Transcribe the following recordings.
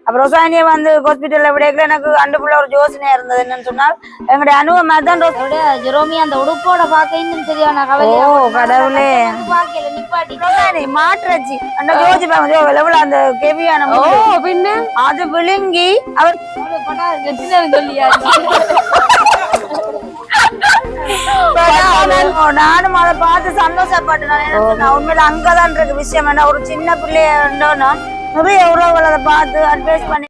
அப்ப ரொசானியை வந்து ஹாஸ்பிட்டல்ல விடையில எனக்கு அண்டுக்குள்ள ஒரு யோசனையா இருந்தது என்னன்னு சொன்னால் எங்களுடைய அனுபவம் தான் ஜெரோமி அந்த உடுப்போட பாக்க இன்னும் சரியான கவலை. கடவுளே பாக்கல நிப்பாட்டி மாற்றுச்சு அந்த ஜோதி பாங்க அந்த கெவியான பின்ன அது விழுங்கி அவர் சொல்லியா நானும் அதை பார்த்து சந்தோஷப்பட்டேன். உண்மையில அங்கதான் இருக்கு விஷயம். என்ன ஒரு சின்ன பிள்ளைய நிறைய உறவுகள் அதை பார்த்து அட்வைஸ் பண்ணி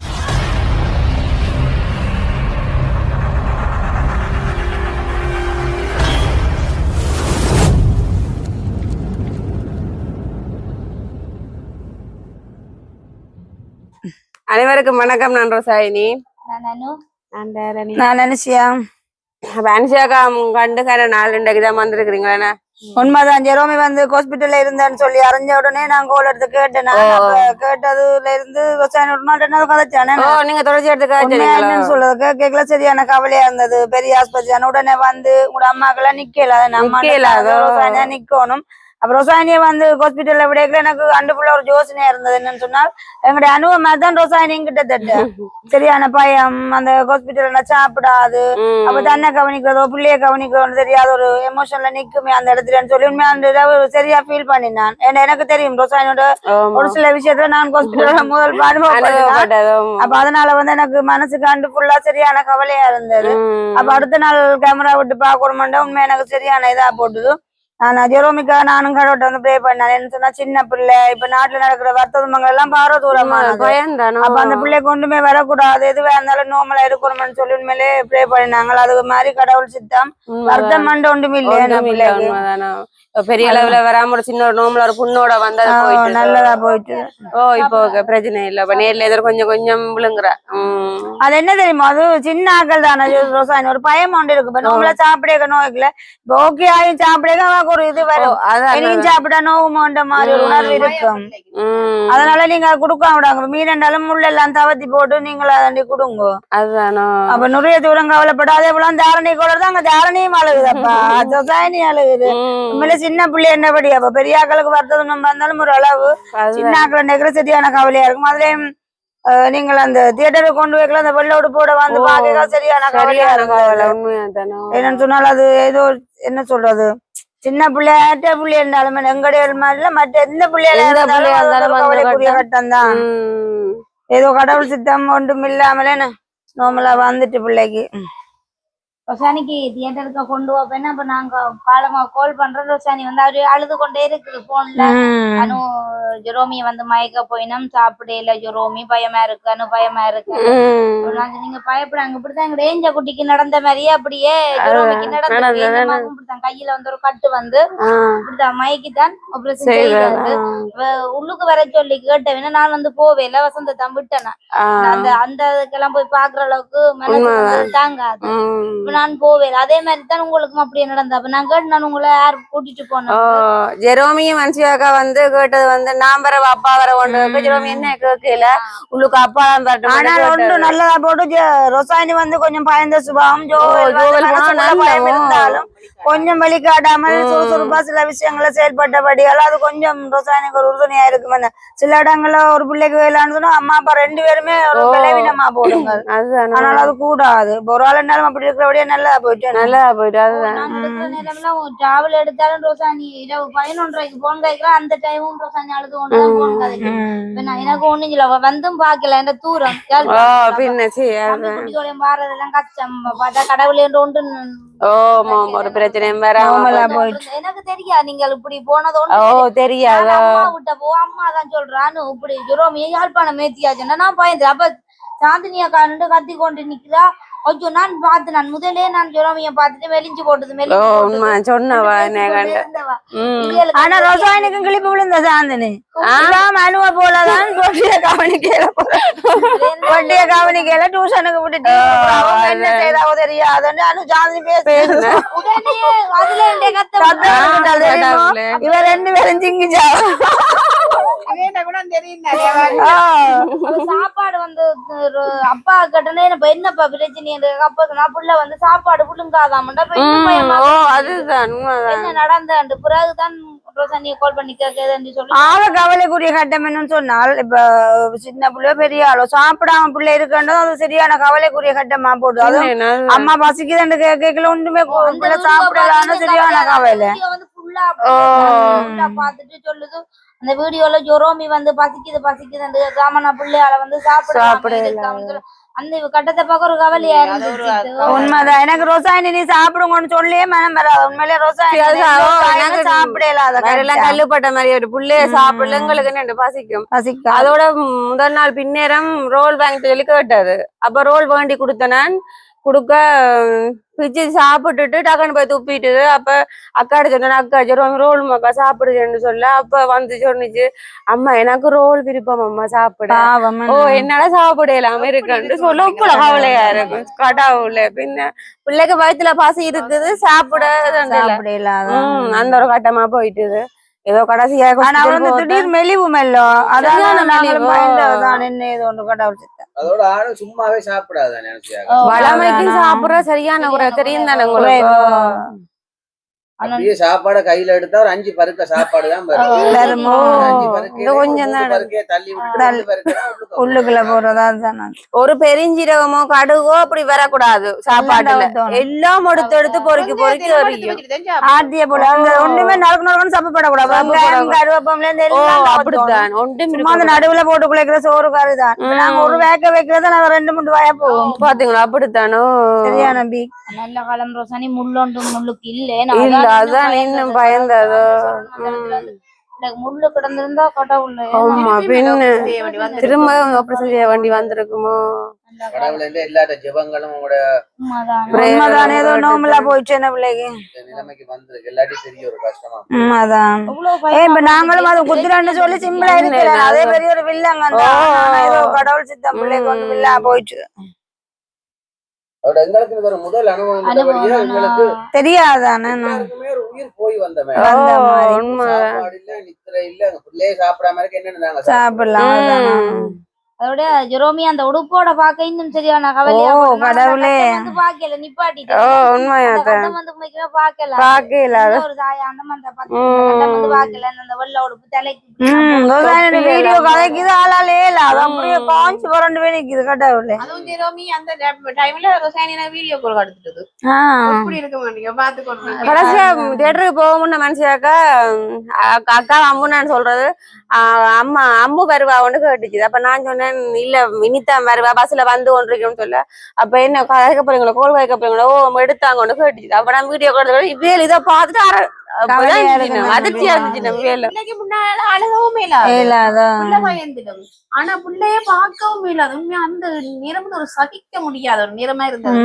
அனைவருக்கும் வணக்கம். நான் ரோசாயினி. நான் நினைச்சியா அனுஷியாக்கா கண்டுக்கார நாள் இன்றைக்குதான் வந்திருக்கிறீங்களா? உண்மைதான். ஜெரோமி வந்து ஹாஸ்பிட்டல்ல இருந்தேன்னு சொல்லி அறிஞ்ச உடனே நான் கோல் எடுத்து கேட்டேன். கேட்டதுல இருந்து கதைச்சானே நீங்க தொடர்ச்சி எடுத்து சொல்றது கேட்கல. சரியான கவலையா இருந்தது. பெரிய ஆஸ்பத்திரி உடனே வந்து உங்களோட அம்மாக்கெல்லாம் நிக்கல. நம்ம நிக்கணும். அப்புறம் ரொசானியை வந்து ஹாஸ்பிட்டல்ல விடையில எனக்கு அண்டுக்குள்ள ஒரு யோசனையா இருந்தது என்னன்னு சொன்னால் எங்களுடைய அனுபவம் தான் ரொசானியும் கிட்டத்தட்ட சரியான பயம். அந்த ஹாஸ்பிட்டல்ல சாப்பிடாது, அப்ப தன்னை கவனிக்கிறதோ பிள்ளைய கவனிக்கிறதோ தெரியாத ஒரு எமோஷன்ல நிக்குமே அந்த இடத்துலன்னு சொல்லி உண்மையா அந்த சரியா ஃபீல் பண்ணினான். ஏன்னா எனக்கு தெரியும் ரொசானியோட ஒரு சில விஷயத்துல நான் ஹாஸ்பிட்டல்ல முதல் அனுபவம். அப்ப அதனால வந்து எனக்கு மனசுக்கு அண்டு ஃபுல்லா சரியான கவலையா இருந்தது. அப்ப அடுத்த நாள் கேமரா விட்டு பாக்கணும்னா உண்மையா எனக்கு சரியான இதா போட்டுது. நான் ஜெரோமிக்கா நானும் கடவுட்ட வந்து ப்ரே பண்ணேன். என்ன சொன்னா சின்ன பிள்ளை இப்ப நாட்டுல நடக்கிற வர்த்தகங்கள் எல்லாம் பாரோ தூரமானது. அப்ப அந்த பிள்ளைக்கு ஒன்றுமே வரக்கூடாது, எதுவா இருந்தாலும் நோமலா இருக்கணும்னு சொல்லி உண்மையிலே ப்ரே பண்ணினாங்க. அது மாதிரி கடவுள் சித்தம் வருத்தம் மண்டு ஒன்றும் இல்லையா. பெரிய அளவுல வராம ஒரு சின்ன ஒரு நோம்பல ஒரு புண்ணோட வந்தது நல்லதா போயிட்டு. இப்போ பிரச்சனை இல்ல. இப்ப நேர்ல எதிர கொஞ்சம் கொஞ்சம் விழுங்குற. அது என்ன தெரியுமா, அது சின்ன ஆக்கள் தானே ரோசானி, ஒரு பயம் ஒன்று இருக்கு. இப்ப நோம்பல சாப்பிடக்க நோய்க்கல இப்ப ஓகே ஆயும் சாப்பிடக்க அவருக்கு ஒரு இது வரும். இனியும் சாப்பிட நோவுமோன்ற மாதிரி ஒரு உணர்வு இருக்கும். அதனால நீங்க கொடுக்க விடாங்க. மீனண்டாலும் முள்ள எல்லாம் தவத்தி போட்டு நீங்கள தாண்டி கொடுங்க. அதுதானோ. அப்ப நிறைய தூரம் கவலைப்படும். அதே போல தாரணி கூட தான் அங்க தாரணியும் அழுகுதப்பா, சொசாயினி அழுகுது. உண்மையில சின்ன பிள்ளை என்னபடி அப்ப பெரிய ஆக்களுக்கு வர்த்தது நம்ம இருந்தாலும் ஒரு அளவு சின்ன ஆக்களை நெகிற சரியான கவலையா இருக்கும். அதுலயும் நீங்கள் அந்த தியேட்டருக்கு கொண்டு வைக்கல அந்த வெள்ளோடு போட வந்து பாக்க சரியான கவலையா இருக்கும். என்னன்னு சொன்னாலும் அது ஏதோ என்ன சொல்றது, சின்ன பிள்ளையாட்ட பிள்ளை இருந்தாலும் எங்கடைய மாதிரில மற்ற எந்த பிள்ளையால கட்டம் தான். ஏதோ கடவுள் சித்தம் ஒன்றும் இல்லாமலே நோமலா வந்துட்டு பிள்ளைக்கு ரொசானிக்கு தியேட்டருக்கு கொண்டு போப்பேன்னா அப்ப நாங்க காலமா கால் பண்றோம். ரொசானி வந்து அவரு அழுது கொண்டே இருக்குது போன்ல. அனு ஜெரோமிய வந்து மயக்க போயினும் சாப்பிடல, ஜெரோமி பயமா இருக்கு, அனு பயமா இருக்கு. நீங்க பயப்படாங்க. இப்படித்தான் எங்க ஏஞ்ச குட்டிக்கு நடந்த மாதிரியே அப்படியே ஜெரோமிக்கு நடந்து கையில வந்து ஒரு கட்டு வந்து இப்படிதான் மயக்கித்தான் ஆபரேஷன் செய்யறது. உள்ளுக்கு வர சொல்லி கேட்டவன நான் வந்து போவேல வசந்தத்தான் விட்டேன். அந்த அந்த இதுக்கெல்லாம் போய் பாக்குற அளவுக்கு மனசு தாங்காது. நான் போவேன். அதே மாதிரி தான் உங்களுக்கும் அப்படியே நடந்தா. அப்ப நான் கேட்டு நான் உங்களை யார் கூட்டிட்டு போனேன். ஜெரோமியும் மனுஷியாக்கா வந்து கேட்டது வந்து நான் வர அப்பா வர ஒன்று. ஜெரோமி என்ன கேட்கல, உள்ளுக்கு அப்பா தான். ஆனா ஒன்று நல்லதா போட்டு ரொசானி வந்து கொஞ்சம் பயந்த சுபாவம். இருந்தாலும் கொஞ்சம் வழிகாட்டாமல் சுறுசுறுப்பா சில விஷயங்களை செயல்பட்டபடியால அது கொஞ்சம் ரொசானிக்கு ஒரு உறுதுணையா இருக்கும். சில இடங்கள்ல ஒரு பிள்ளைக்கு வேலான்னு சொன்னா அம்மா அப்பா ரெண்டு பேருமே ஒரு விளைவினமா போடுங்க. அதனால அது கூடாது. ஒரு ஆள் இருந்தாலும் அப்படி இருக்கிறபடியே நல்லதா போயிட்டு டிராவல் எடுத்தாலும் ரொசானி இரவு 11:30 போன் காய்க்கலாம். அந்த டைமும் ரொசானி அழுது கொண்டு போன் காய்க்கும். எனக்கு ஒண்ணும் இல்ல, வந்தும் பாக்கல இந்த தூரம் வாரதெல்லாம் கஷ்டம். பார்த்தா கடவுளே ஒன்று ஒரு பிரச்சனையும் வேற எனக்கு தெரியா. நீங்கள் இப்படி போனது தெரியாது. அம்மா விட்ட போ அம்மா தான் சொல்றான்னு இப்படி ஜெரோமியை யாழ்ப்பாணம் மேத்தியாச்சுன்னா நான் பயந்தேன். அப்ப சாந்தினியா கண்டு கத்தி கொண்டு நிக்கிறா. ஐயோ நான் பார்த்து நான் முதலே நான் ஜெரோமிய பார்த்துட்டு மெலிஞ்சு போட்டது சொன்னவா. ஆனா ரொசானிக்கும் கிளிப்பு விழுந்த சாந்தினி அனுவ போலதான் கொட்டிய கவனிக்கல டியூஷனுக்கு விட்டுட்டு என்ன செய்தாவோ தெரியாதுன்னு அனு சாந்தினி பேச இவ ரெண்டு பேரும் சிங்கிச்சா சாப்பாடு வந்து அப்பா கட்டணே என்னப்பா பிரச்சனை அப்பா புள்ள வந்து சாப்பாடு புள்ளுங்காதாமண்டா என்ன நடந்த பிறகுதான் ரோசானியை கால் பண்ணி கேட்குதுன்னு சொல்லி ஆள கவலைக்குரிய கட்டம் என்னன்னு சொன்னால் இப்ப சின்ன பிள்ளை பெரிய ஆளோ சாப்பிடாம பிள்ளை இருக்குன்றது அது சரியான கவலைக்குரிய கட்டமா போடுது அதுவும் அம்மா பசிக்குதுன்னு கேட்கல ஒன்றுமே பிள்ளை சாப்பிடலான்னு சரியான கவலை வந்து ஃபுல்லா பாத்துட்டு சொல்லுது அந்த வீடியோல ஜொரோமி வந்து பசிக்குது அந்த காமனா பிள்ளையால வந்து சாப்பிட அந்த கட்டத்தை பார்க்க ஒரு கவலையா இருந்துச்சு. உண்மைதான் எனக்கு ரோசாயனி நீ சாப்பிடுங்கன்னு சொல்லியே மனம் வராது உண்மையிலே ரோசாயனி சாப்பிடலாத கல்லுப்பட்ட மாதிரி ஒரு புள்ளைய சாப்பிடல எங்களுக்கு பசிக்கும் அதோட முதல் நாள் பின்னேரம் ரோல் வாங்கிட்டு சொல்லி கேட்டாரு அப்ப ரோல் வேண்டி கொடுத்தனான் குடுக்க பிச்சு சாப்பிட்டுட்டு டக்குன்னு போய் துப்பிட்டு அப்ப அக்காட்ட சொன்னா அக்கா ரோல் மக்கா சாப்பிடுதுன்னு சொல்ல அப்ப வந்து சொன்னிச்சு அம்மா எனக்கு ரோல் விருப்பம் அம்மா சாப்பிட என்னால சாப்பிடலாம இருக்குன்னு சொல்ல உப்புல கவலையா இருக்கும் கடவுள பின்ன பிள்ளைக்கு வயிற்றுல பசி இருக்குது சாப்பிட அந்த ஒரு கட்டமா போயிட்டுது ஏதோ கடைசியா திடீர் மெலிவு மெல்லோ அதான் என்ன ஏதோ ஒன்று கடவுள் அதோட ஆளும் சும்மாவே சாப்பிடாதானே வளமைக்கும் சாப்பிடுற சரியான ஒரு தெரியும் தானே உங்களுக்கு அப்படியே சாப்பாட கையில எடுத்தா ஒரு 5 பருக்க சாப்பாடு தான் உள்ளுக்குள்ள போறதா ஒரு பெருஞ்சீரகமோ கடுகோ அப்படி வரக்கூடாது சாப்பாடுல எல்லாம் எடுத்து பொறுக்கி ஆட்டிய போல அந்த ஒண்ணுமே நறுக்கு சாப்பிடக்கூடாது கருவேப்பம்ல இருந்து எல்லாம் அப்படித்தான் ஒன்றுமே அந்த நடுவுல போட்டு குழைக்கிற சோறு கறிதான் நாங்க ஒரு வேக்க வைக்கிறத நாங்க 2-3 வாயா போவோம் பாத்தீங்களா அப்படித்தானோ சரியான பி நல்ல காலம் ரோசானி முள்ளுக்கு இல்ல அதான் இன்னும் பயந்ததோ முள்ளு கிடந்திருந்தா கடவுள் ஆமா பின்ன திரும்ப ஆபரேஷன் செய்ய வேண்டி வந்திருக்குமோ கடவுள்ல இருந்து எல்லாட்ட ஜெபங்களும் உண்மைதான் ஏதோ நோமலா போயிடுச்சு என்ன பிள்ளைக்கு நிலைமைக்கு வந்திருக்கு எல்லாத்தையும் பெரிய ஒரு கஷ்டமா அதான் இப்ப நாங்களும் அது குத்துறான்னு சொல்லி சிம்பிளா இருக்கிறேன் அதே பெரிய ஒரு வில்லங்க ஏதோ கடவுள் சித்தம் பிள்ளைக்கு வந்து வில்லா போயிடுச்சு எங்களுக்கு ஒரு முதல் அனுபவம் எங்களுக்கு தெரியாதானே உயிர் போய் சாப்பாடு இல்ல நித்திரை இல்ல பிள்ளையே சாப்பிடாம இருக்கு என்னன்னு சாப்பிடலாம் அதோட ஜெரோமி அந்த உடுப்போட பாக்க இன்னும் சரியான கவலையா கடவுளே வந்து பாக்கல நிப்பாட்டிட்டு ஒரு தாயாண்டம் அந்த வந்து பாக்கல அந்த வெள்ள உடுப்பு தலைக்கு வீடியோ கதைக்குது ஆளாலே இல்ல அது அப்படியே காஞ்சி புரண்டு போய் நிக்குது கடவுளே அதுவும் ஜெரோமி அந்த டைம்ல ரோசானியா வீடியோ கால் எடுத்துட்டது அப்படி இருக்க மாட்டீங்க பாத்துக்கோங்க கடைசியா தியேட்டருக்கு போக முன்ன மனுஷியாக்கா அக்கா அம்முன்னு சொல்றது அம்மா அம்மு வருவான்னு கேட்டுச்சு அப்ப நான் சொன்னேன் இல்ல இனித்தான் வருவா பஸ்ல வந்து கொண்டிருக்கணும்னு சொல்ல அப்ப என்ன கதைக்க போறீங்களா கோல் வைக்க போறீங்களா எடுத்தாங்கன்னு கேட்டுச்சு அப்ப நான் வீடியோ கால் இதே இதை பார்த்துட்டு அதிர்ச்சியா இருந்துச்சு நம்ம வேலை முன்னால அழகவும் பயந்துடும் ஆனா பிள்ளைய பார்க்கவும் இல்லாத உண்மையா அந்த நிறம்னு ஒரு சகிக்க முடியாத ஒரு நிறமா இருந்தது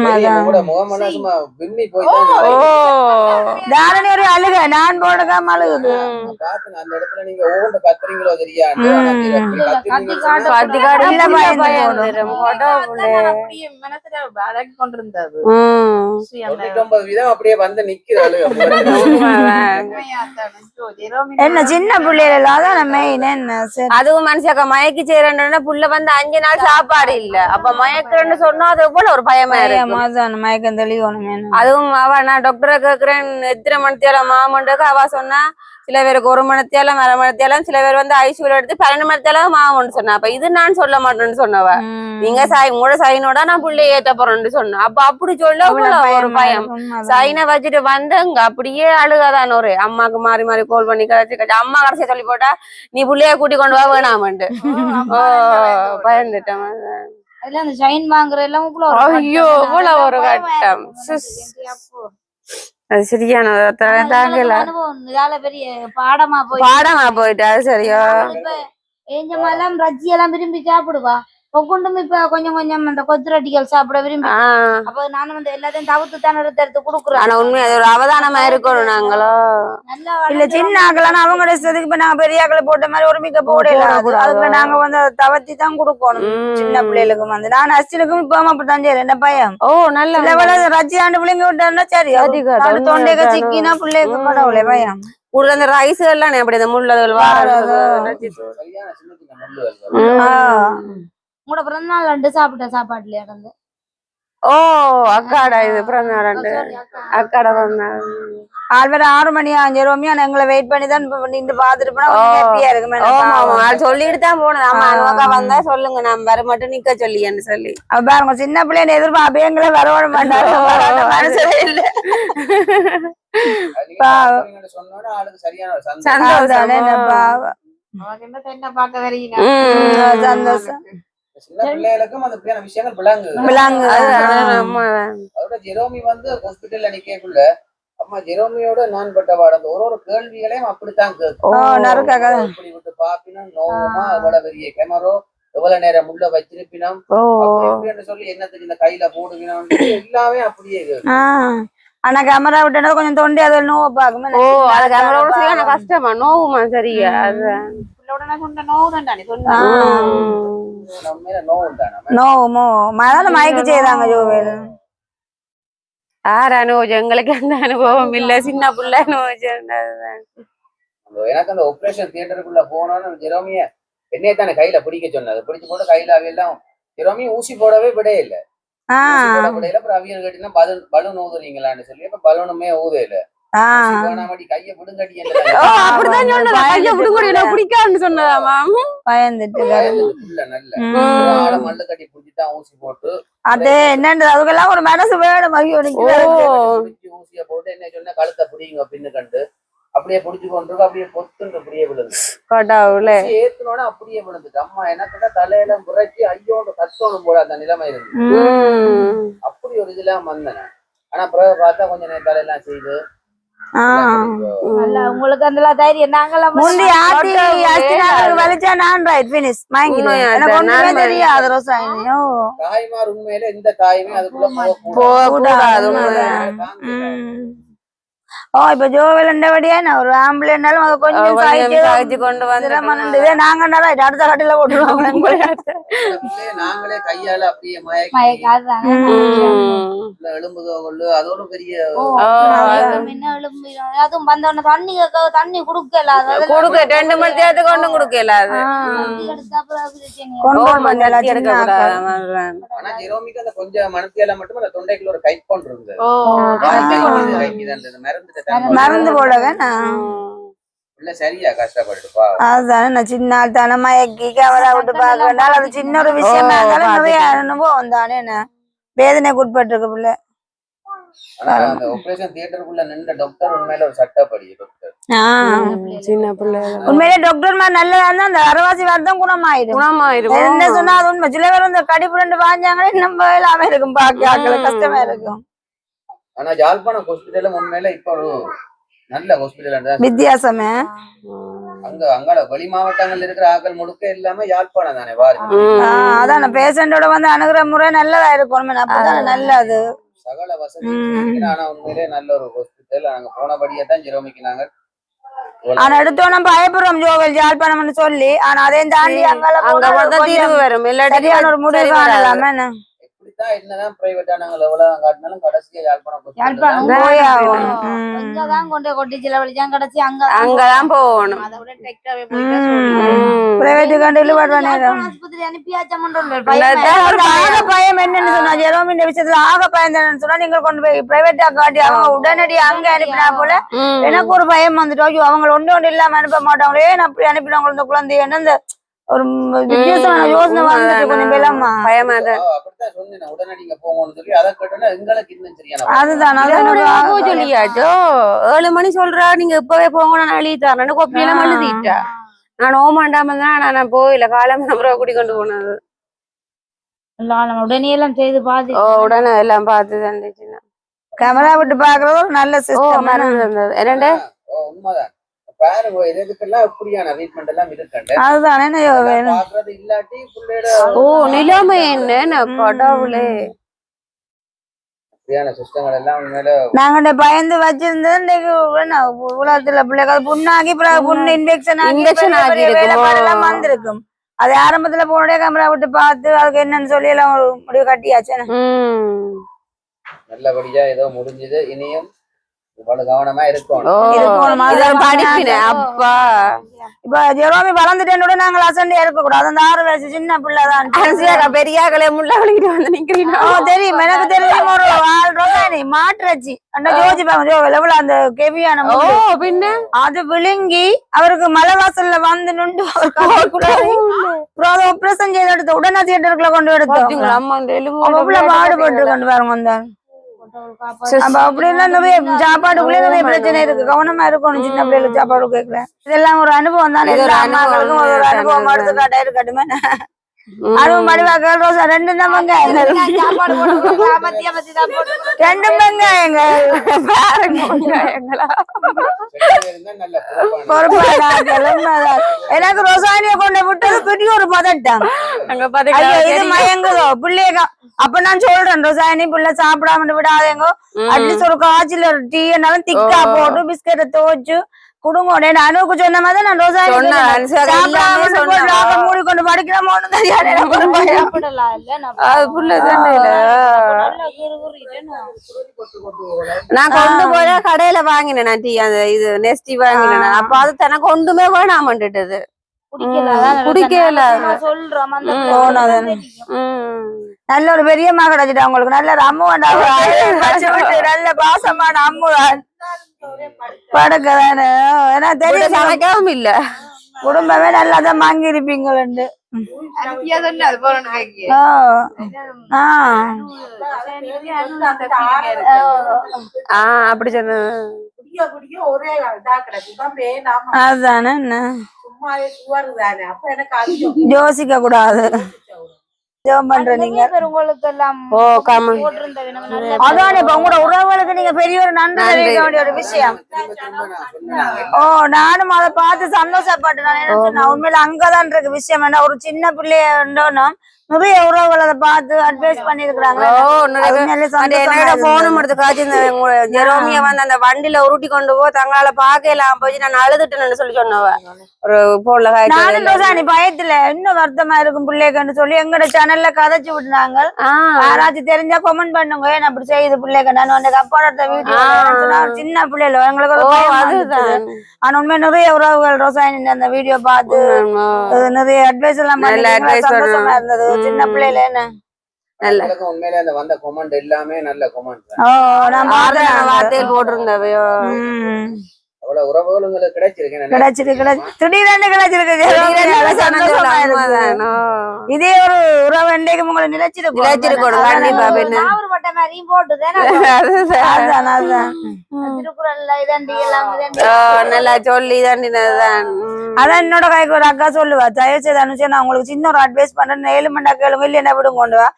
தாரணி ஒரு அழுக நான் போடுகாம அழுகுது அந்த இடத்துல நீங்க ஓண்ட கத்துறீங்களோ தெரியாது மனசுல அழகி கொண்டிருந்தது 99% அப்படியே வந்து நிக்கிறாள் என்ன சின்ன பிள்ளைகள் அதான் மெயின் என்ன அதுவும் மனுஷாக்கா மயக்கி செய்யறேன்னு புள்ள வந்து 5 நாள் சாப்பாடு இல்ல அப்ப மயக்கிறேன்னு சொன்னா அது எவ்வளவு ஒரு பயமா இருக்கு மயக்கம் தெளிவணும் அதுவும் அவ நான் டாக்டரை கேக்குறேன் எத்தனை மணித்தியால மாமண்டுக்கு அவ சொன்னா சில பேருக்கு 1 மணித்தியாலம் 1/2 மணித்தியாலம் சில பேர் வந்து ஐசியூல எடுத்து 12 மணித்தியாலம் மாமன்னு சொன்னா அப்ப இது நான் சொல்ல மாட்டேன்னு சொன்னவ நீங்க உங்களோட சைனோட நான் புள்ளைய ஏத்த போறேன்னு சொன்னேன் அப்ப அப்படி சொல்ல ஒரு பயம் சைனை வச்சுட்டு வந்தங்க அப்படியே அழுகாதான் ஒரு அம்மாக்கு மாறி மாறி கோல் பண்ணி கதைச்சு அம்மா கடைசியா சொல்லி போட்டா நீ புள்ளைய கூட்டி கொண்டு வா வேணாமன்ட்டு பயந்துட்டேன் அதுல அந்த சைன் வாங்குற எல்லாம் ஐயோ இவ்வளவு ஒரு கட்டம் அது சரியான பெரிய பாடமா போயிட்டு அது சரியா ஏஞ்சமெல்லாம் ரஜ்ஜி எல்லாம் விரும்பி சாப்பிடுவா கொண்டும் இப்ப கொஞ்சம் கொஞ்சம் அந்த கொத்துரட்டிகள் சாப்பிட விரும்பி அப்ப நானும் வந்து எல்லாத்தையும் தவிர்த்து தானே எடுத்து கொடுக்குறோம் ஆனா உண்மை அது ஒரு அவதானமா இருக்கணும் நாங்களோ இல்ல சின்ன ஆக்கலான்னு அவங்களோட இஷ்டத்துக்கு இப்ப நாங்க பெரிய ஆக்களை போட்ட மாதிரி ஒரு மிக்க போடல அதுக்கு நாங்க வந்து அதை தவர்த்தி தான் கொடுக்கணும் சின்ன பிள்ளைகளுக்கும் வந்து நான் அஸ்டினுக்கும் இப்ப அப்படித்தான் செய்யறேன் என்ன பயம் நல்ல ரஜ்ஜி ஆண்டு பிள்ளைங்க விட்டாருன்னா சரி தொண்டைக்கு சிக்கினா பிள்ளைக்கு கடவுளே பயம் கூட அந்த ரைஸ் எல்லாம் அப்படி இந்த முள்ளதுகள் உங்களோட பிறந்த நாள் 2 சாப்பிட்ட சாப்பாட்டுல இருந்து ஓ அக்காடா இது பிறந்தநாள் அக்காடா பிறந்தநாள் ஆல்வேற 6 மணி 5 ரோமியா எங்களை வெயிட் பண்ணி தான் நின்று பாத்துட்டு போனா ஹாப்பியா இருக்கு. சொல்லிட்டு தான் போனது. ஆமா அனுவாக்கா வந்தா சொல்லுங்க நான் வர மட்டும் நிக்க சொல்லின்னு சொல்லி பாருங்க சின்ன பிள்ளைன்னு எதிர்பார்ப்பு எங்களை வரவிட மாட்டாங்க. மனசே இல்ல சொன்னோட ஆளுக்கு சரியான என்ன பார்க்க வரீங்க சந்தோஷம். சின்ன பிள்ளைகளுக்கும் அந்த பிள்ளையான விஷயங்கள் விளங்கு. அதோட ஜெரோமி வந்து ஹாஸ்பிட்டல்ல நிக்கக்குள்ள அம்மா ஜெரோமியோட நான் பட்ட வாட ஒரு கேள்விகளையும் அப்படித்தான் கேட்கும். இப்படி விட்டு பாப்பினும் நோவுமா எவ்வளவு பெரிய கேமரோ எவ்வளவு நேரம் உள்ள வச்சிருப்பினோம் சொல்லி என்னத்துக்கு இந்த கையில போடுவினோம் எல்லாமே அப்படியே ஆனா கேமரா விட்டா கொஞ்சம் தொண்டி அது நோவை பாக்குமே. ஓ அது கேமரா விட கஷ்டமா நோவுமா சரியா அது நோவுமோ அதான் மயக்க செய்தாங்க ஜோவேல். யார் அனுபவம் எங்களுக்கு அந்த அனுபவம் இல்ல சின்ன புள்ள அனுபவம். எனக்கு அந்த ஆபரேஷன் தியேட்டருக்குள்ள போனோன்னு ஜெரோமிய என்னையே தானே கையில பிடிக்க சொன்னது. பிடிச்சு போட்டு கையில அவையெல்லாம் ஜெரோமிய ஊசி போடவே விடையே இல்ல. விடையில அப்புறம் அவியல் கேட்டீங்கன்னா பலூன் ஊதுறீங்களான்னு சொல்லி அப்ப பலூனுமே ஊதே இல்ல. கைய விடுங்கடி பிடிக்காதுன்னு சொன்னதாமா பயந்துட்டு நல்ல மல்லு கட்டி புடிச்சுதான் ஊசி போட்டு அது என்னன்றது அதுக்கெல்லாம் ஒரு மனசு வேணும். ஊசிய போட்டு என்ன சொன்ன கழுத்தை பிடிங்க பின்னு கண்டு அப்படியே புடிச்சு கொண்டு அப்படியே பொத்துன்னு அப்படியே விழுந்து ஏத்துனோட அப்படியே விழுந்துட்டு அம்மா என்ன தலையில முறைச்சி ஐயோட கத்தோணும் போல அந்த நிலைமை இருந்து அப்படி ஒரு இதெல்லாம் வந்தேன். ஆனா பிறகு பார்த்தா கொஞ்சம் நேரம் தலையெல்லாம் செய்து உங்களுக்கு அந்த தைரியம் நாங்கெல்லாம் வலிச்சா நான் ரைட் பினிஷ் தெரியாது ரோசாயினியோ தாய்மார் உண்மையில இந்த தாயுமே அதுக்குள்ள போகக்கூடாது. இப்ப ஜோவிலண்டபடியா நான் ஒரு ஆம்புலன்ஸாலும் அது கொஞ்சம் சாய்ச்சி கொண்டு வந்து நாங்க அடுத்த கட்டில போட்டுருவாங்க. நாங்களே கையால அப்படியே எலும்புதோ கொள்ளு அதோட பெரிய அதுவும் வந்தோடனே தண்ணி குடுக்கல கொடுக்க 2 மணி நேரத்துக்கு ஒண்ணும் குடுக்கல ஆனா ஜெரோமிக்கு அந்த கொஞ்சம் மனத்தியால மட்டும் அந்த தொண்டைக்குள்ள ஒரு கைப்பொண்டு இருந்தது. மறந்து போடவே சரியா கஷ்டப்பட்டுப்பா அதுதானே நான் சின்ன ஆள் தானே மயக்கி கேமரா விட்டு பாக்கனால அது சின்ன ஒரு விஷயமா இருந்தாலும் நிறைய அனுபவம் தானே வேதனைக்கு உட்பட்டிருக்கு பிள்ளை. அந்த ஆபரேஷன் தியேட்டருக்குள்ள நின்ற டாக்டர் உண்மையில ஒரு சட்டப்படி டாக்டர் சின்ன பிள்ளை உண்மையிலே டாக்டர் மாதிரி நல்லதா இருந்தா அந்த அரவாசி வார்த்தம் குணமாயிடும். என்ன சொன்னா அது உண்மை. சில பேர் இந்த கடிப்பு 2 வாஞ்சாங்களே நம்ம இல்லாம இருக்கும் பாக்க கஷ்டமா இருக்கும். ஆனா யாழ்ப்பாணம் ஹாஸ்பிட்டல் உண்மையில இப்ப ஒரு நல்ல ஹாஸ்பிட்டல் வித்தியாசமே. அங்கால வெளி மாவட்டங்கள்ல இருக்கிற ஆக்கள் முழுக்க இல்லாம யாழ்ப்பாணம் தானே பாருங்க. அதான் பேஷண்டோட வந்து அணுகிற முறை நல்லதா இருக்கும். அப்பதானே நல்லது சகல வசதி. ஆனா உண்மையிலே நல்ல ஒரு ஹாஸ்பிட்டல். நாங்க போனபடியே தான் ஜெரோமிக்கு நாங்க ஆனா எடுத்தோம் பயப்படுறோம் ஜோவல் யாழ்ப்பாணம்னு சொல்லி. ஆனா அதையும் தாண்டி அங்க தீர்வு வரும் சரியான ஒரு முடிவு காணலாமே. என்னதான் பிரைவேட்டா நாங்க எவ்வளவு காட்டினாலும் கடைசியா யாழ்ப்பாணம் அங்கதான் கொண்டு கொட்டி செலவழிச்சா கடைசி அங்கதான் போகணும். பிரைவேட் கண்டில வர்ற நேரம் ஆஸ்பத்திரி அனுப்பியாச்சா பயம் என்னன்னு சொன்னா ஜெரோமி இந்த விஷயத்துல ஆக பயந்தேன்னு சொன்னா நீங்க கொண்டு போய் பிரைவேட்டா காட்டி அவங்க உடனடி அங்க அனுப்பினா போல எனக்கு ஒரு பயம் வந்துட்டு அவங்க ஒன்று இல்லாம அனுப்ப மாட்டாங்களே அப்படி அனுப்பினவங்க இந்த குழந்தை என்ன இந்த ஒரு வித்தியாசமான யோசனை வந்துட்டு கொஞ்சம் பெலமா பயமா அதுதான் சொல்லியாச்சோ 7 மணி சொல்றா நீங்க இப்பவே போங்க நான் எழுதிட்டாரேன்னு கொப்பியெல்லாம் எழுதிட்டா. நான் ஓமாண்டாம தான் நான் போயில காலம் நம்புற கூட்டி கொண்டு போனது. உடனே எல்லாம் செய்து பாத்து உடனே எல்லாம் பார்த்து தந்துச்சுன்னா கேமரா விட்டு பாக்குறது ஒரு நல்ல சிஸ்டம் இருந்தது. என்னண்டு உண்மைதான் பாருங்க இதுக்கெல்லாம் இப்படியான ட்ரீட்மெண்ட் எல்லாம் இருக்கு. அதுதானே பாக்குறது இல்லாட்டி நிலைமை என்ன கடவுளே இப்படியான சிஸ்டங்கள் எல்லாம் உண்மையில நாங்க பயந்து வச்சிருந்தது உலகத்துல பிள்ளைகள் புண்ணாகி புண்ணு இன்ஃபெக்ஷன் எல்லாம் வந்திருக்கும். அது ஆரம்பத்துல போனே கேமரா விட்டு பார்த்து அதுக்கு என்னன்னு சொல்லி எல்லாம் ஒரு முடிவு கட்டியாச்சு. நல்லபடியா ஏதோ முடிஞ்சது. இனியும் இவ்வளவு கவனமா இருக்கணும். அப்பா இப்ப ஜெரோமி வளர்ந்துட்டேன்னு நாங்கள் அசண்டே இருக்க கூடாது. அந்த 6 வயசு சின்ன பிள்ளைதான் பெரியாக்களே முள்ள வலிக்கிட்டு வந்து நிக்கிறீங்க. தெரியும், எனக்கு தெரியும். ஒரு ஆள் மாட்டுறச்சு அந்த ஜோஜி எவ்வளவு அந்த கெவியான பின்ன அது விழுங்கி அவருக்கு மலை வாசல்ல வந்து நின்று ஆபரேஷன் செய்து எடுத்து உடனே தியேட்டருக்குள்ள கொண்டு எடுத்தோம். பாடுபட்டு கொண்டு பாருங்க வந்தாங்க. அப்படிலாம் நிறைய சாப்பாடுக்குள்ளே நிறைய பிரச்சனை இருக்கு. கவனமா இருக்கணும் சின்ன பிள்ளைகளுக்கு சாப்பாடு கேட்கல. இதெல்லாம் ஒரு அனுபவம் தான். எல்லா அம்மாக்களுக்கும் ஒரு அனுபவம் எடுத்துக்காட்டா இருக்கட்டுமே. அதுவும் மடிவாக்கள் ரோசா 2 தான் வெங்காயம், 2 வெங்காயங்க எனக்கு ரோசானிய கொண்டு விட்டது பெரிய ஒரு பதட்டம். இது மயங்குதோ பிள்ளைங்க. அப்ப நான் சொல்றேன் ரோசானி பிள்ளை சாப்பிடாம விடாதேங்கோ. அட்லீஸ்ட் ஒரு காய்ச்சல் ஒரு டீ என்னாலும் திக்கா போட்டு பிஸ்கெட்டை துவச்சு குடுங்க. அனுவுக்கு சொன்ன மாதிரி நான் ரோசானி மூடி கொண்டு படிக்கிறோமோன்னு தெரியாது. நான் கொண்டு போய் கடையில வாங்கினேன் நான் டீ. அந்த இது நெஸ்டி வாங்கினேன். அப்ப அது தனக்கு ஒன்றுமே வேணாமட்டுது. குடிக்கல நல்ல ஒரு பெரிய அம்மா கிடைச்சிட்டா உங்களுக்கு. நல்ல ஒரு அம்மு நல்ல பாசமான அம்முதான் படுக்கதானே. ஏன்னா தெரியும் சமைக்கவும் இல்ல. குடும்பமே நல்லாதான் வாங்கி இருப்பீங்க. அப்படி சொன்ன அதுதானே யோசிக்க கூடாது. அதான் இப்ப உங்களோட உறவுகளுக்கு நீங்க பெரிய ஒரு நன்றி தெரிவிக்க வேண்டிய ஒரு விஷயம். நானும் அதை பார்த்து சந்தோஷப்பட்டேன். உண்மையில அங்கதான் இருக்கு விஷயம். என்ன ஒரு சின்ன பிள்ளைய நிறைய உறவுகள் அதை பார்த்து அட்வைஸ் பண்ணிருக்காங்க. போனும் எடுத்து காய்ச்சி ஜெரோமிய வந்து அந்த வண்டியில உருட்டி கொண்டு போ தங்களால பாக்கலாம் போய் நான் அழுதுட்டேன்னு சொல்லி சொன்னவ ஒரு போன்ல. நானும் பயத்துல இன்னும் வருத்தமா இருக்கும் பிள்ளைகன்னு சொல்லி எங்கட சேனல்ல கதைச்சு விட்டுனாங்க. யாராச்சும் தெரிஞ்சா கமெண்ட் பண்ணுங்க. ஏன் அப்படி செய்யுது பிள்ளைங்க. நான் வந்து அப்பாட வீடியோ சின்ன பிள்ளைல எங்களுக்கு ஆனா உண்மை நிறைய உறவுகள் ரோசாயி அந்த வீடியோ பார்த்து நிறைய அட்வைஸ் எல்லாம் சந்தோஷமா இருந்தது. சின்ன பிள்ளைல என்ன உண்மையிலே அந்த வந்த கமெண்ட் எல்லாமே நல்ல கமெண்ட். வார்த்தையில் போட்டிருந்தவையோ அவ்வளவு உறவுகள் உங்களுக்கு கிடைச்சிருக்கு. திடீரென்று கிடைச்சிருக்கு. இதே ஒரு உறவு இன்றைக்கு உங்களை நிலைச்சிருக்கணும். நல்லா சொல்லி அதான் என்னோட கைக்கு ஒரு அக்கா சொல்லுவா, தயவு செய்து அனுப்பிச்சு நான் உங்களுக்கு சின்ன ஒரு அட்வைஸ் பண்றேன். 7 மணி கேளுங்க இல்ல என்ன விடும் கொண்டு வா.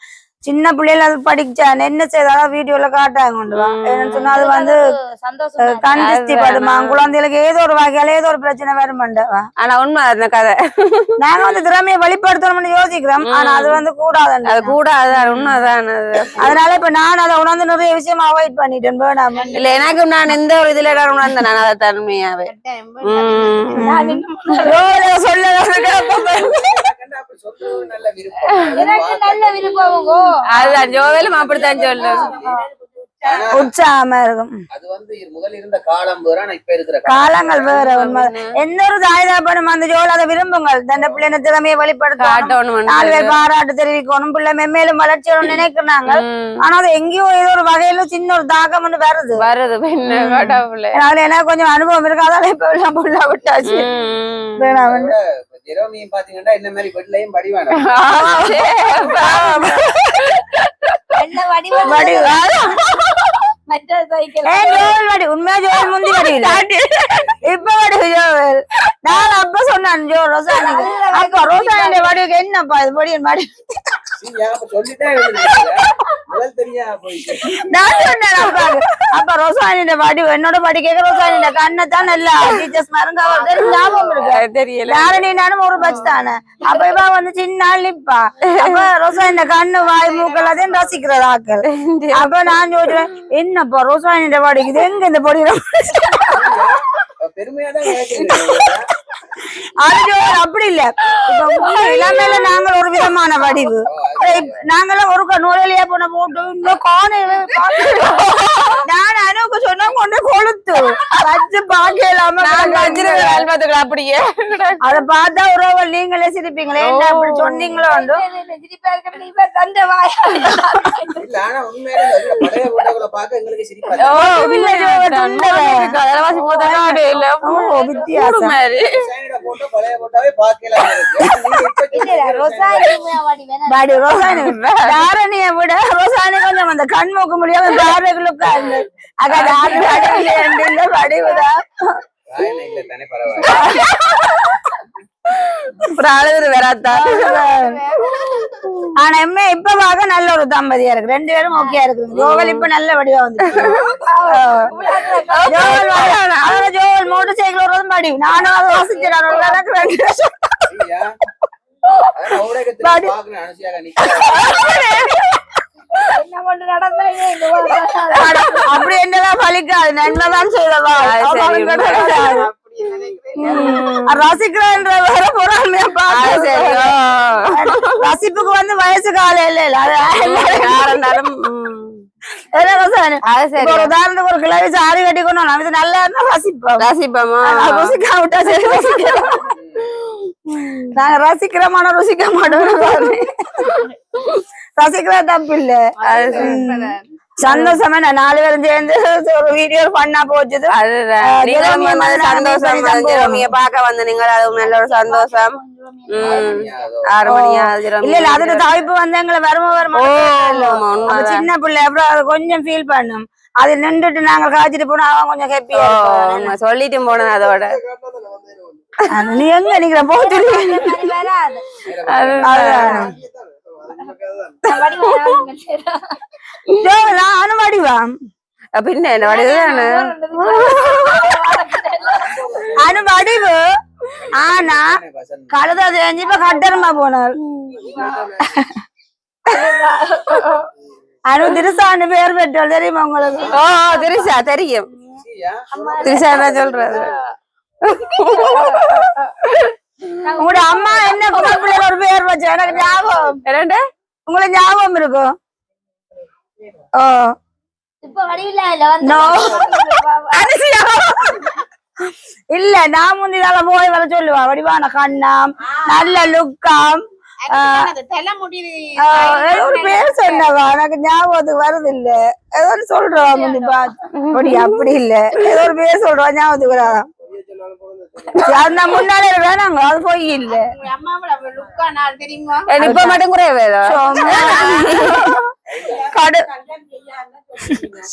சின்ன பிள்ளைல அது படிச்சான் என்ன செய்தாலும் வீடியோல காட்டாங்க கொண்டு வா. ஏன்னு சொன்னா அது வந்து கண்டிஸ்டி படுமா குழந்தைகளுக்கு ஏதோ ஒரு வகையில ஏதோ ஒரு பிரச்சனை வருமாண்டவா. ஆனா உண்மை அந்த கதை நாங்க வந்து திறமையை வெளிப்படுத்தணும்னு யோசிக்கிறோம். ஆனா அது வந்து கூடாது. அது கூடாது. உண்மைதான். அதனால இப்ப நான் அதை உணர்ந்து நிறைய விஷயம் அவாய்ட் பண்ணிட்டேன். வேணாம் இல்ல எனக்கு நான் எந்த ஒரு இதுல உணர்ந்தேன். நான் அதை தன்மையாவே அதுதான் ஜோவேலும் அப்படித்தான் சொல்லு. உற்சாகமா இருக்கும். அது வந்து முதல் இருந்த காலம் வேற இப்ப இருக்கிற காலங்கள் வேற. உண்மை எந்த ஒரு தாய்தாப்பனும் அந்த ஜோல் அதை விரும்புங்கள். தந்த பிள்ளைன திறமையை வெளிப்படுத்தணும், 4 பேர் பாராட்டு தெரிவிக்கணும், பிள்ளை மென்மேலும் வளர்ச்சியோட நினைக்கிறாங்க. ஆனா அது எங்கேயோ ஏதோ ஒரு வகையில சின்ன ஒரு தாக்கம் வருது. அதனால எனக்கு கொஞ்சம் அனுபவம் இருக்கு. அதால இப்ப எல்லாம் புள்ள விட்டாச்சு. ஜெரோமியும் பாத்தீங்கன்னா இந்த மாதிரி பெட்லையும் படிவான உண்மையா ஜோல் முந்தி வடிவில் இப்ப வடிவில் நான் அப்ப சொன்னான் ஜோ ரோசானிக்கு. அப்ப ரோசானிய வடிவுக்கு என்னப்பா இது படியும் வடி நான் சொன்னேன். அப்ப ரோசானியோட வடிவு என்னோட படி கேட்க ரோசானியோட கண்ணத்தான் நல்லா டீச்சர்ஸ் மருங்க ஞாபகம் இருக்கு. தெரியல யாரு நானும் ஒரு பட்ச தானே. அப்ப இவ வந்து சின்ன நாள் நிப்பா. அப்ப ரோசானியோட கண்ணு வாய் மூக்கள் அதையும் ரசிக்கிறது ஆக்கள். அப்ப நான் சொல்றேன் என்னப்பா ரோசானியோட வடிக்கு இது எங்க இந்த பொடி பெருமையா தான் கேட்கிறீங்க. அது அப்படி இல்ல. இப்ப இளமையில நாங்கள் ஒரு விதமான வடிவு, நாங்களாம் ஒரு நூலையா போன போட்டு இன்னும் நான் அனுக்கு சொன்னா கொண்டு கொளுத்து வச்சு பாக்கலாம அப்படியே அத பார்த்தா ஒரு நீங்களே சிரிப்பீங்களே, என்ன அப்படி சொன்னீங்களோ தந்த வாயா இல்ல, ஆனா உண்மையிலே பழைய போட்டோக்களை பார்க்க எங்களுக்கு சிரிப்பா வித்தியாசம். போட்டோ பழைய போட்டோவே பார்க்கலாம் தாரணிய விட ரோசானி கொஞ்சம் அந்த கண் மூக்க முடியாம தாரகளுக்கா இருந்தது. வடிவுதான் தானே பரவாயில்ல. ஆனா எம்மே இப்ப பார்க்க நல்ல ஒரு தம்பதியா இருக்கு, ரெண்டு பேரும் ஓகே இருக்கு. ஜோவல் இப்ப நல்ல வடிவா வந்து ஜோவல் மோட்டர் சைக்கிள் வருவதும் வடிவு. நானும் அதை வாசிக்கிறேன். அப்படி என்னதான் பலிக்காது, நன்மைதான் செய்தவா ரசிக்கிறேன்ற வேற பொறாமையா பாக்க. ரசிப்புக்கு வந்து வயசு காலம் இல்ல. ஒரு உதாரணத்துக்கு ஒரு கிளவி சாரி கட்டிக்கணும், நம்ம நல்லா இருந்தா ரசிப்போமா, ருசிக்கா விட்டா சரி. நாங்க ரசிக்கிறோமான ருசிக்க மாட்டோம். ரசிக்கிற தப்பு இல்ல, சந்தோஷமா நாலு பேரும் சேர்ந்து ஒரு வீடியோ பண்ணா போச்சுது. சந்தோஷம் பாக்க வந்து நீங்கள் அது நல்ல ஒரு சந்தோஷம். 6 மணி இல்ல இல்ல அதோட தவிப்பு வந்து எங்களை வருமா சின்ன பிள்ளை அப்புறம் அது கொஞ்சம் ஃபீல் பண்ணும். அது நின்றுட்டு நாங்க காய்ச்சிட்டு போனா அவன் கொஞ்சம் ஹாப்பியா சொல்லிட்டு போனது. அதோட நீ எங்க நிக்கிற போட்டு நானும் வடிவா பின்ன என்ன வடிவுதானே அனு வடிவு. ஆனா கழுத தெரிஞ்சு இப்ப கட்டரமா போனார். அனு திருசான்னு பேர் பெற்றோல் தெரியுமா உங்களுக்கு? திரிசா தெரியும். திரிசா என்ன சொல்றது? உங்களோட அம்மா என்ன குமார் பிள்ளைல ஒரு பேர் வச்சு எனக்கு ஞாபகம். உங்களுக்கு ஞாபகம் இருக்கும்? இல்ல நான் முந்திதால போய் வர சொல்லுவா. வடிவான கண்ணாம், நல்ல லுக்காம், ஒரு பேர் சொன்னவா எனக்கு ஞாபகத்துக்கு வருது இல்ல. ஏதோ சொல்றா முந்தி பாத்து அப்படி இல்ல, ஏதோ ஒரு பேர் சொல்றா ஞாபகத்துக்கு வரா. அந்த முன்னாலே வேணாங்க, அது போய் இல்ல. இப்ப மட்டும் குறைய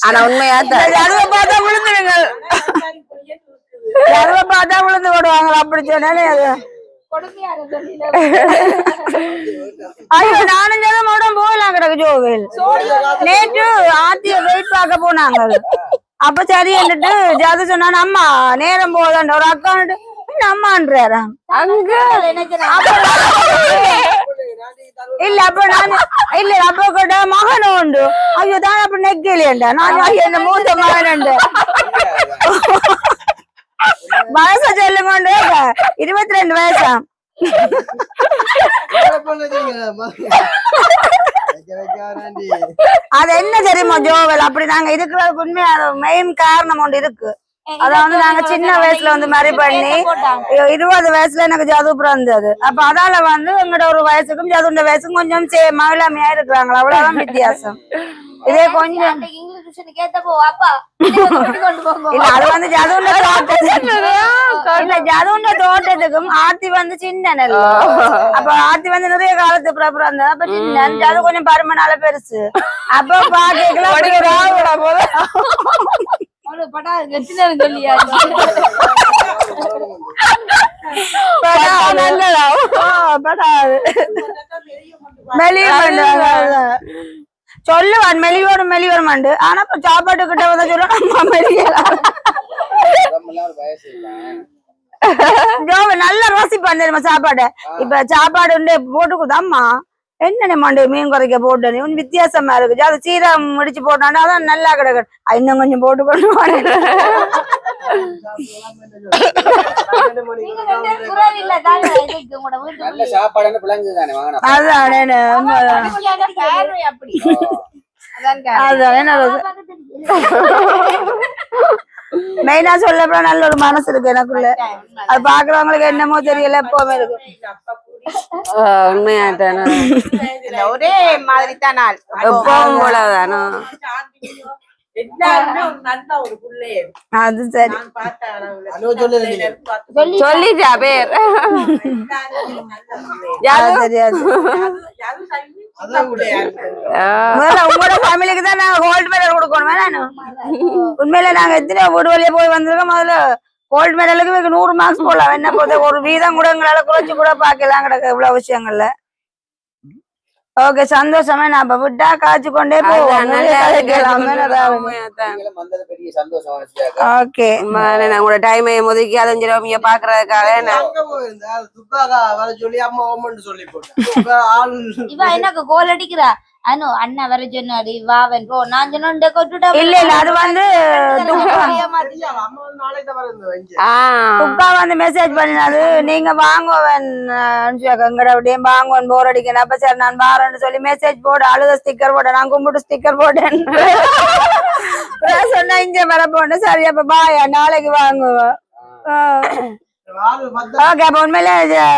ஆனா உண்மையா பார்த்தா விழுந்துருங்க, பார்த்தா விழுந்து விடுவாங்க. அப்படி சொன்னாலே அது ஐயோ நானும் ஜதமோடம் போகலாம் கிடக்கு ஜோவேல். நேற்று ஆத்திய வெயிட் பார்க்க போனாங்க. அப்ப சரி என்னட்டு ஜாது சொன்னா அம்மா நேரம் போதாண்ட ஒரு அக்கான்ட்டு அம்மான்றாரா அங்க இல்ல. அப்ப நான் இல்ல அப்ப கூட மகன் உண்டு. ஐயோ தான் அப்ப நெக்கலையண்டா நான் என்ன மூத்த மகன் வயசா சொல்லுங்க. 22 வயசா? அது என்ன தெரியுமா ஜோவல், அப்படி நாங்க இருக்கிறதுக்கு உண்மையா மெயின் காரணம் ஒன்று இருக்கு. அதாவது நாங்க சின்ன வயசுல வந்து மேரி பண்ணி 20 வயசுல எனக்கு ஜது பிறந்தது. அப்ப அதால வந்து எங்கட ஒரு வயசுக்கும் ஜதுண்ட வயசுக்கும் கொஞ்சம் மகிழமையா இருக்கிறாங்களா, அவ்வளவுதான் வித்தியாசம். இதே கொஞ்சம் இல்ல அது வந்து ஜதுண்ட தோட்டத்துக்கும் ஆர்த்தி வந்து சின்ன நெல். அப்ப ஆர்த்தி வந்து நிறைய காலத்துக்கு அப்புறம் இருந்தது. அப்ப சின்ன ஜது கொஞ்சம் பருமனால பெருசு. அப்ப பாக்கலாம் போது சொல்லுவான் மெலிவரும் மண்டு. ஆனா இப்ப சாப்பாட்டு கிட்ட வந்து சொல்லுவான் நல்ல ரோசிப்பான் தெரியுமா சாப்பாடு. இப்ப சாப்பாடு போட்டு கொடுத்தாம்மா என்ன மண்டு மீன் குறைக்க போட்டு உன் வித்தியாசமா இருக்கு, அது சீரகம் முடிச்சு போட்டாண்டா அதான் நல்லா கிடக்கு, இன்னும் கொஞ்சம் போட்டு கொண்டு நீங்க ரெண்டு பேரும் குறைவு இல்ல தானே இதுக்கு உங்களோட நல்ல வீட்டுக்குள்ளே. சாப்பாடுன்னு விளங்குது தானே வாங்கினா அதானே உண்மைதான். அதுக்கான பார்வை அப்படி அதான் அதானே நல்லது. மெயினா சொல்ல போனா நல்ல ஒரு மனசு இருக்கு எனக்குள்ள. அது பாக்குறவங்களுக்கு என்னமோ தெரியல எப்பவுமே இருக்கு. உண்மையாட்டானோ ஒரே மாதிரி தான் நாள் எப்பவும் போலதானோ அது சரி. சொல்லிட்டா பேர் அது தெரியாது. முதல்ல உங்களோட ஃபேமிலிக்கு தான் நாங்க கோல்டு மெடல் கொடுக்கணுமே. நானு உண்மையில நாங்க எத்தனை வீடு வழியா போய் வந்திருக்கோம். முதல்ல கோல்டு மெடலுக்கு 100 மார்க்ஸ் போடலாம். என்ன போது ஒரு வீதம் கூட எங்களால குறைச்சு கூட பாக்கலாம் கிடக்கு இவ்வளவு விஷயங்கள்ல. ஓகே சந்தோஷமா நான் அப்ப விட்டா காய்ச்சி கொண்டே போவோம். வந்தது பெரிய சந்தோஷம். ஓகே உங்களோட டைம் ஒதுக்கி அதை பாக்குறதுக்காக இவ எனக்கு கோல் அடிக்கிறா. அனு அண்ணன் வர சொன்னாடி வாவன் போ. நான் சொன்ன கொட்டுட்டா இல்ல இல்ல அது வந்து துக்கா வந்து மெசேஜ் பண்ணினாது நீங்க வாங்குவன் எங்கட அப்படியே வாங்குவன் போர் அடிக்கணும். அப்ப சரி நான் வாரேன்னு சொல்லி மெசேஜ் போட அழுத ஸ்டிக்கர் போட நான் கும்பிட்டு ஸ்டிக்கர் போட்டேன். சொன்னா இங்க வர போன சரி அப்ப பாயா நாளைக்கு வாங்குவோம். ஓகே அப்ப உண்மையிலே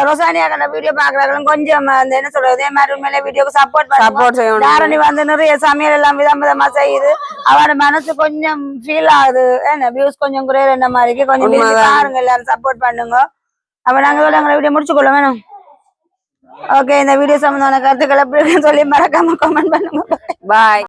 ரோசானியா வீடியோ பாக்குறாங்க கொஞ்சம் அந்த என்ன சொல்றது இதே மாதிரி உண்மையிலே வீடியோக்கு சப்போர்ட் செய்யணும். தாரணி வந்து நிறைய சமையல் எல்லாம் விதம் விதமா செய்யுது. அவனோட மனசு கொஞ்சம் ஃபீல் ஆகுது. என்ன வியூஸ் கொஞ்சம் குறையிற என்ன மாதிரி கொஞ்சம் பாருங்க எல்லாரும் சப்போர்ட் பண்ணுங்க. அப்ப நாங்க எங்களை வீடியோ முடிச்சுக்கொள்ள வேணும். ஓகே இந்த வீடியோ சம்பந்தமான கருத்துக்களை சொல்லி மறக்காம கமெண்ட் பண்ணுங்க. பாய்.